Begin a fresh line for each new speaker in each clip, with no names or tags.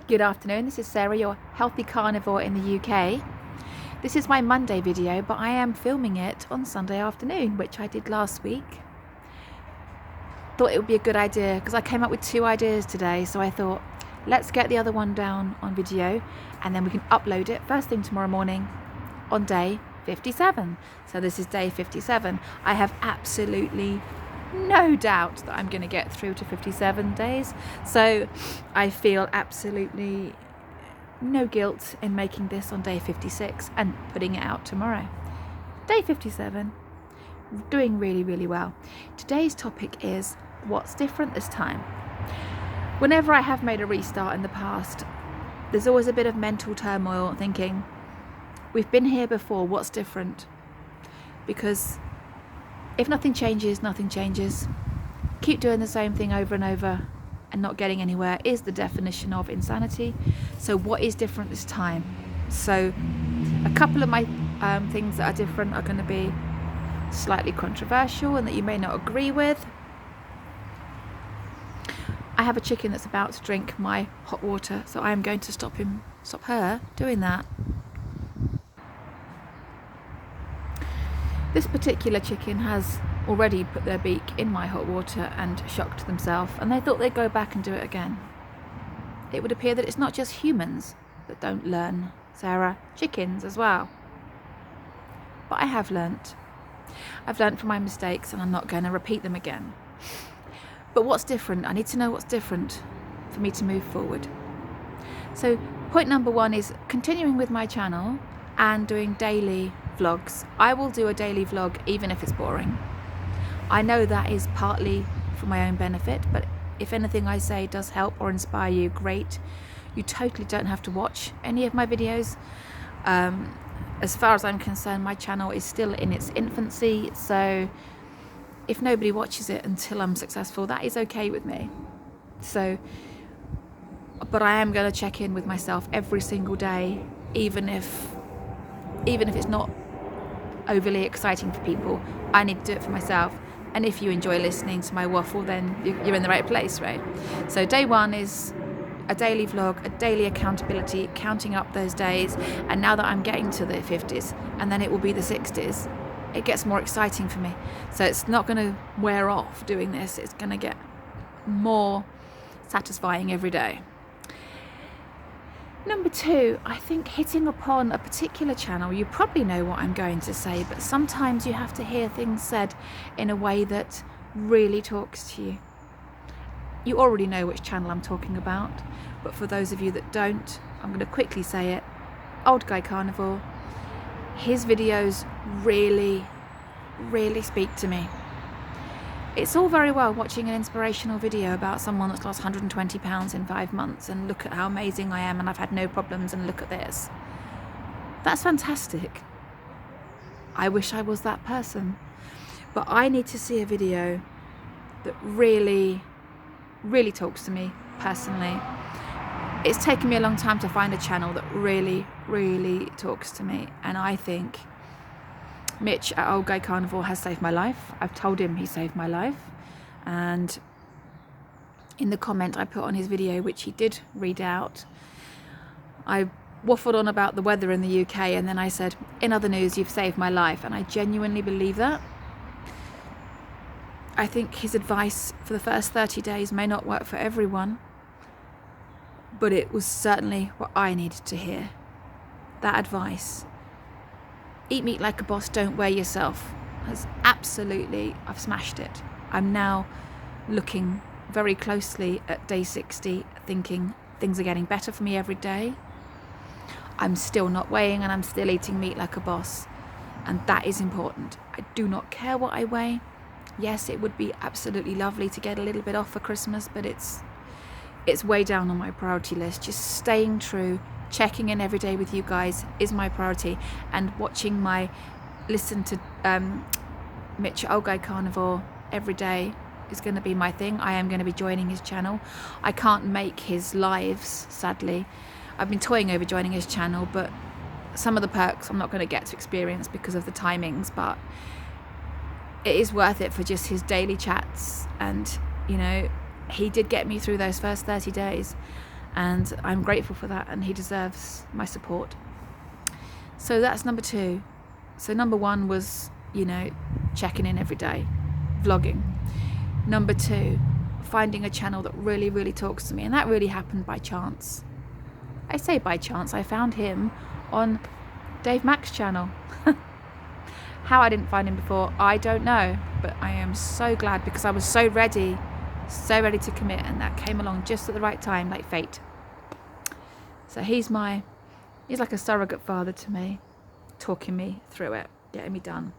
Good afternoon, this is Sarah, your healthy carnivore in the UK. This is my Monday video, but I am filming it on Sunday afternoon, which I did last week. Thought it would be a good idea because I came up with 2 ideas today, so I thought let's get the other one down on video and then we can upload it first thing tomorrow morning on day 57. So this is day 57. I have absolutely no doubt that I'm going to get through to 57 days, so I feel absolutely no guilt in making this on day 56 and putting it out tomorrow. Day 57, doing really well. Today's topic is what's different this time. Whenever I have made a restart in the past, there's always a bit of mental turmoil thinking, we've been here before, what's different? Because if nothing changes, nothing changes. Keep doing the same thing over and over and not getting anywhere is the definition of insanity. So what is different this time? So a couple of my things that are different are going to be slightly controversial and that you may not agree with. I have a chicken that's about to drink my hot water, so I am going to stop her doing that. This particular chicken has already put their beak in my hot water and shocked themselves, and they thought they'd go back and do it again. It would appear that it's not just humans that don't learn, Sarah, chickens as well. But I have learnt. I've learnt from my mistakes and I'm not going to repeat them again. But what's different? I need to know what's different for me to move forward. So point number 1 is continuing with my channel and doing daily vlogs. I will do a daily vlog even if it's boring. I know that is partly for my own benefit, but if anything I say does help or inspire you, great. You totally don't have to watch any of my videos. As far as I'm concerned, my channel is still in its infancy, so if nobody watches it until I'm successful, that is okay with me. So, but I am going to check in with myself every single day, even if it's not overly exciting for people. I need to do it for myself, and if you enjoy listening to my waffle, then you're in the right place, right? So day 1 is a daily vlog, a daily accountability, counting up those days, and now that I'm getting to the 50s and then it will be the 60s, it gets more exciting for me. So it's not going to wear off doing this, it's going to get more satisfying every day. Number 2, I think hitting upon a particular channel, you probably know what I'm going to say, but sometimes you have to hear things said in a way that really talks to you. You already know which channel I'm talking about, but for those of you that don't, I'm going to quickly say it. Old Guy Carnivore. His videos really speak to me. It's all very well watching an inspirational video about someone that's lost 120 pounds in 5 months and look at how amazing I am and I've had no problems and look at this. That's fantastic. I wish I was that person. But I need to see a video that really talks to me personally. It's taken me a long time to find a channel that really talks to me, and I think Mitch at Old Guy Carnivore has saved my life. I've told him he saved my life, and in the comment I put on his video, which he did read out, I waffled on about the weather in the UK, and then I said, in other news, you've saved my life, and I genuinely believe that. I think his advice for the first 30 days may not work for everyone, but it was certainly what I needed to hear. That advice, eat meat like a boss, don't weigh yourself, has absolutely, I've smashed it. I'm now looking very closely at day 60, thinking things are getting better for me every day. I'm still not weighing and I'm still eating meat like a boss, and that is important. I do not care what I weigh. Yes, it would be absolutely lovely to get a little bit off for Christmas, but it's way down on my priority list. Just staying true, checking in every day with you guys is my priority, and listen to Mitch Old Guy Carnivore every day is going to be my thing. I am going to be joining his channel. I can't make his lives, sadly. I've been toying over joining his channel, but some of the perks I'm not going to get to experience because of the timings, but it is worth it for just his daily chats. And you know, he did get me through those first 30 days, and I'm grateful for that, and he deserves my support. So that's number 2. So number 1 was, checking in every day, vlogging. Number 2, finding a channel that really, really talks to me, and that really happened by chance. I say by chance. I found him on Dave Mack's channel. How I didn't find him before, I don't know, but I am so glad, because I was so ready to commit, and that came along just at the right time, like fate. So he's like a surrogate father to me, talking me through it, getting me done.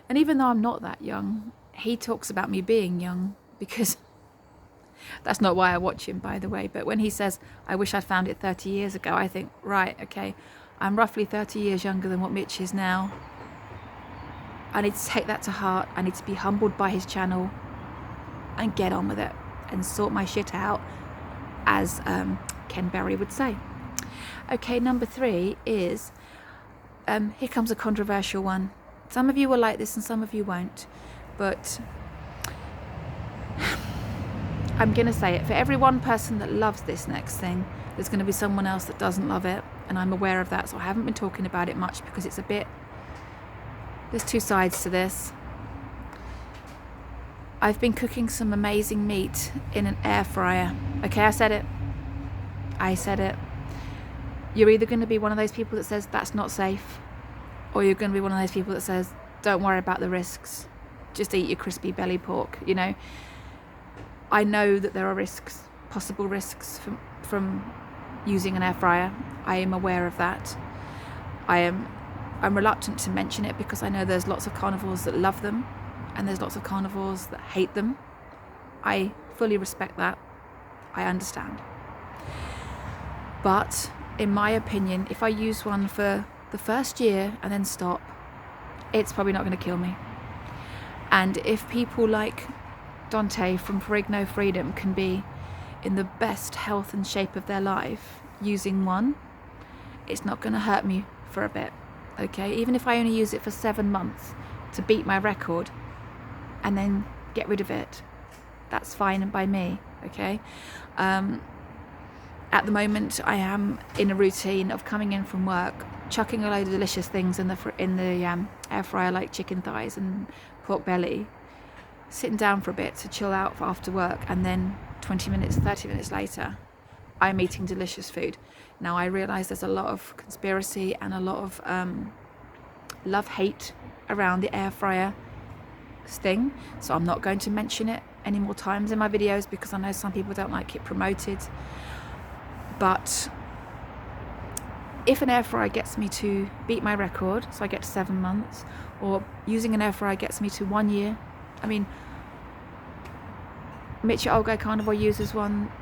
And even though I'm not that young, he talks about me being young, because that's not why I watch him, by the way. But when he says, I wish I'd found it 30 years ago, I think, right, okay, I'm roughly 30 years younger than what Mitch is now. I need to take that to heart. I need to be humbled by his channel and get on with it and sort my shit out, as Ken Berry would say. Okay, number 3 is, here comes a controversial one. Some of you will like this and some of you won't, but I'm going to say it. For every one person that loves this next thing, there's going to be someone else that doesn't love it, and I'm aware of that, so I haven't been talking about it much, because it's there's 2 sides to this. I've been cooking some amazing meat in an air fryer. Okay, I said it. You're either going to be one of those people that says that's not safe, or you're going to be one of those people that says, don't worry about the risks, just eat your crispy belly pork. I know that there are risks, possible risks from using an air fryer. I am aware of that. I'm reluctant to mention it, because I know there's lots of carnivores that love them, and there's lots of carnivores that hate them. I fully respect that. I understand. But in my opinion, if I use one for the first year and then stop, it's probably not going to kill me. And if people like Dante from No Freedom can be in the best health and shape of their life using one, it's not going to hurt me for a bit. Okay, even if I only use it for 7 months to beat my record and then get rid of it, that's fine by me. Okay. At the moment, I am in a routine of coming in from work, chucking a load of delicious things in the air fryer, like chicken thighs and pork belly, sitting down for a bit to chill out after work, and then 20 minutes, 30 minutes later, I'm eating delicious food. Now, I realise there's a lot of conspiracy and a lot of love-hate around the air fryer thing, so I'm not going to mention it any more times in my videos, because I know some people don't like it promoted. But if an air fryer gets me to beat my record, so I get to 7 months, or using an air fryer gets me to 1 year, I mean, Mitch at Old Guy Carnivore uses one,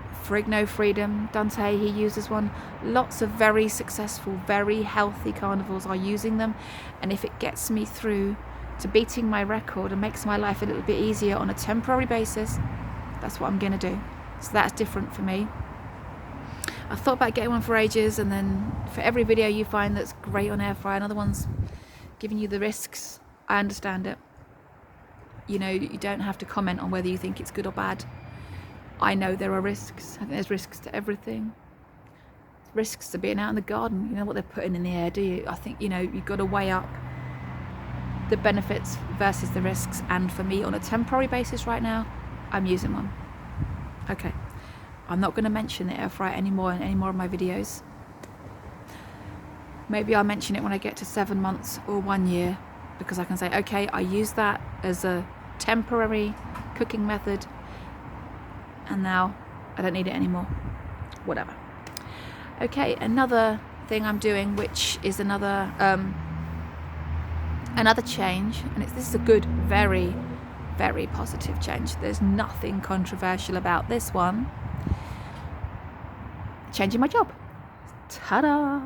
No Freedom, Dante, he uses one. Lots of very successful, very healthy carnivores are using them, and if it gets me through to beating my record and makes my life a little bit easier on a temporary basis, that's what I'm going to do. So that's different for me. I've thought about getting one for ages, and then for every video you find that's great on air fryer, another one's giving you the risks. I understand it. You don't have to comment on whether you think it's good or bad. I know there are risks. I think there's risks to everything. Risks to being out in the garden. You know what they're putting in the air, do you? I think, you've got to weigh up the benefits versus the risks. And for me, on a temporary basis right now, I'm using one. Okay. I'm not going to mention the air fryer anymore in any more of my videos. Maybe I'll mention it when I get to 7 months or 1 year, because I can say, okay, I use that as a temporary cooking method, and now I don't need it anymore. Whatever. Okay, another thing I'm doing, which is another change, and this is a good, very, very positive change. There's nothing controversial about this one. Changing my job. Ta-da!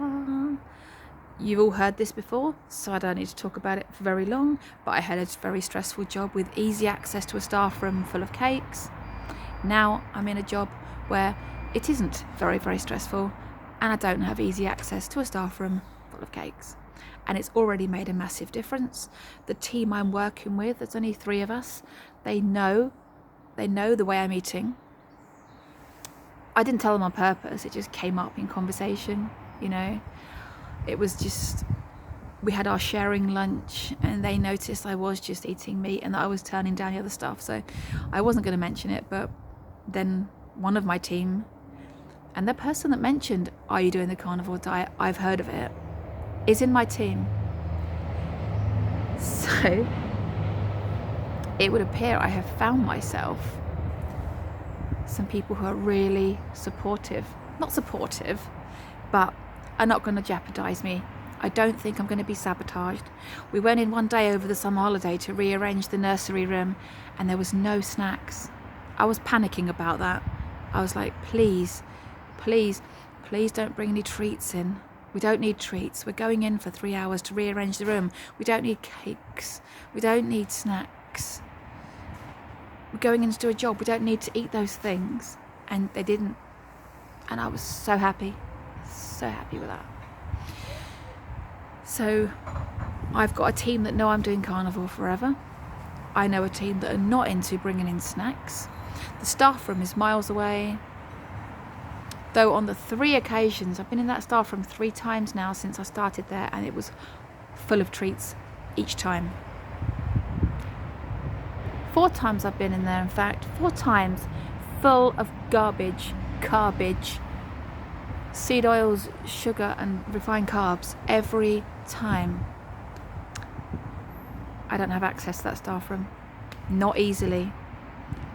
You've all heard this before, so I don't need to talk about it for very long, but I had a very stressful job with easy access to a staff room full of cakes. Now I'm in a job where it isn't very, very stressful, and I don't have easy access to a staff room full of cakes. And it's already made a massive difference. The team I'm working with, there's only 3 of us, they know the way I'm eating. I didn't tell them on purpose, it just came up in conversation, you know. It was just, we had our sharing lunch and they noticed I was just eating meat and that I was turning down the other stuff, so I wasn't going to mention it. But then one of my team, and the person that mentioned, are you doing the carnivore diet, I've heard of it, is in my team. So it would appear I have found myself some people who are really supportive, not supportive, but are not going to jeopardize me. I don't think I'm going to be sabotaged. We went in one day over the summer holiday to rearrange the nursery room and there was no snacks. I was panicking about that. I was like, please don't bring any treats in. We don't need treats. We're going in for 3 hours to rearrange the room. We don't need cakes. We don't need snacks. We're going in to do a job. We don't need to eat those things. And they didn't. And I was so happy with that. So I've got a team that know I'm doing carnivore forever. I know a team that are not into bringing in snacks. The staff room is miles away. Though on the 3 occasions, I've been in that staff room 3 times now since I started there, and it was full of treats each time. 4 times I've been in there, in fact, 4 times full of garbage, seed oils, sugar and refined carbs every time. I don't have access to that staff room, not easily.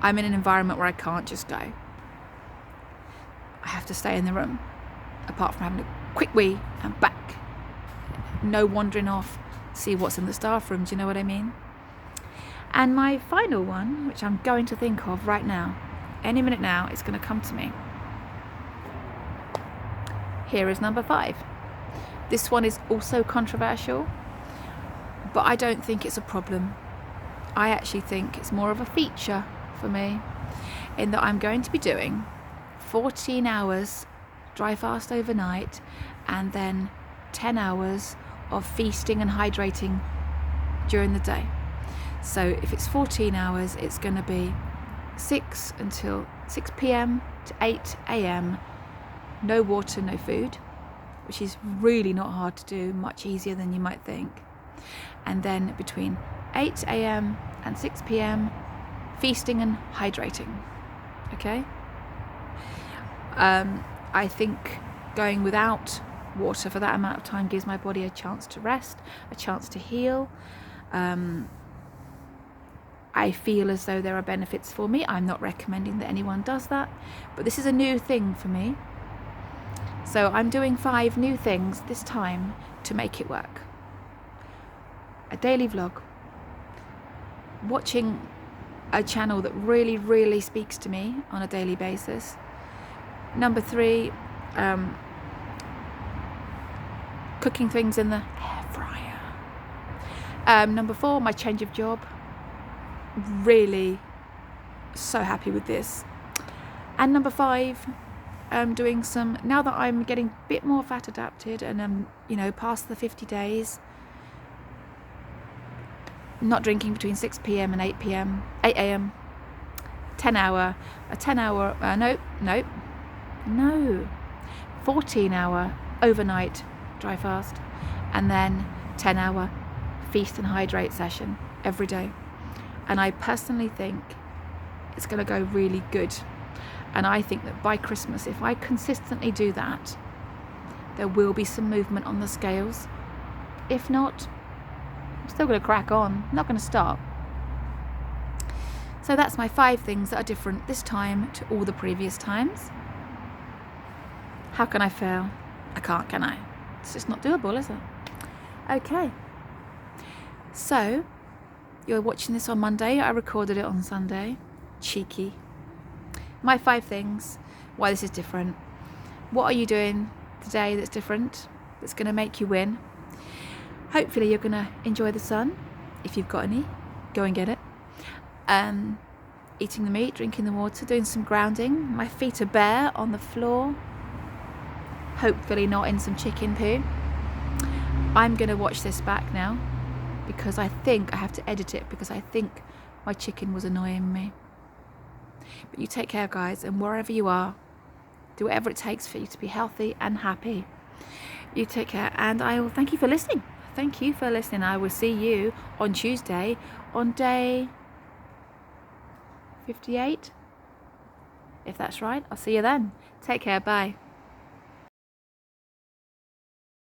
I'm in an environment where I can't just go. I have to stay in the room, apart from having a quick wee and back. No wandering off, see what's in the staff room, do you know what I mean? And my final one, which I'm going to think of right now, any minute now, it's going to come to me. Here is number 5. This one is also controversial, but I don't think it's a problem. I actually think it's more of a feature for me, in that I'm going to be doing 14 hours dry fast overnight and then 10 hours of feasting and hydrating during the day. So if it's 14 hours, it's going to be 6 p.m. to 8 a.m. No water, no food, which is really not hard to do, much easier than you might think. And then between 8 a.m. and 6 p.m, feasting and hydrating. Okay? I think going without water for that amount of time gives my body a chance to rest, a chance to heal. I feel as though there are benefits for me. I'm not recommending that anyone does that, but this is a new thing for me. So I'm doing 5 new things this time to make it work. A daily vlog. Watching a channel that really, really speaks to me on a daily basis. Number 3, cooking things in the air fryer. Number 4, my change of job. Really so happy with this. And number 5, doing some, now that I'm getting a bit more fat adapted and I'm past the 50 days, not drinking between 6 p.m. and 8 a.m. 14-hour overnight dry fast, and then 10-hour feast and hydrate session every day. And I personally think it's going to go really good. And I think that by Christmas, if I consistently do that, there will be some movement on the scales. If not, I'm still going to crack on, I'm not going to stop. So that's my 5 things that are different this time to all the previous times. How can I fail? I can't, can I? It's just not doable, is it? Okay. So, you're watching this on Monday. I recorded it on Sunday. Cheeky. My 5 things, why this is different. What are you doing today that's different, that's going to make you win? Hopefully you're going to enjoy the sun. If you've got any, go and get it. Eating the meat, drinking the water, doing some grounding. My feet are bare on the floor. Hopefully not in some chicken poo. I'm going to watch this back now because I think I have to edit it because I think my chicken was annoying me. But you take care, guys, and wherever you are, Do whatever it takes for you to be healthy and happy. You take care, and I will thank you for listening. Thank you for listening. I will see you on Tuesday on day 58. If that's right, I'll see you then. Take care. Bye.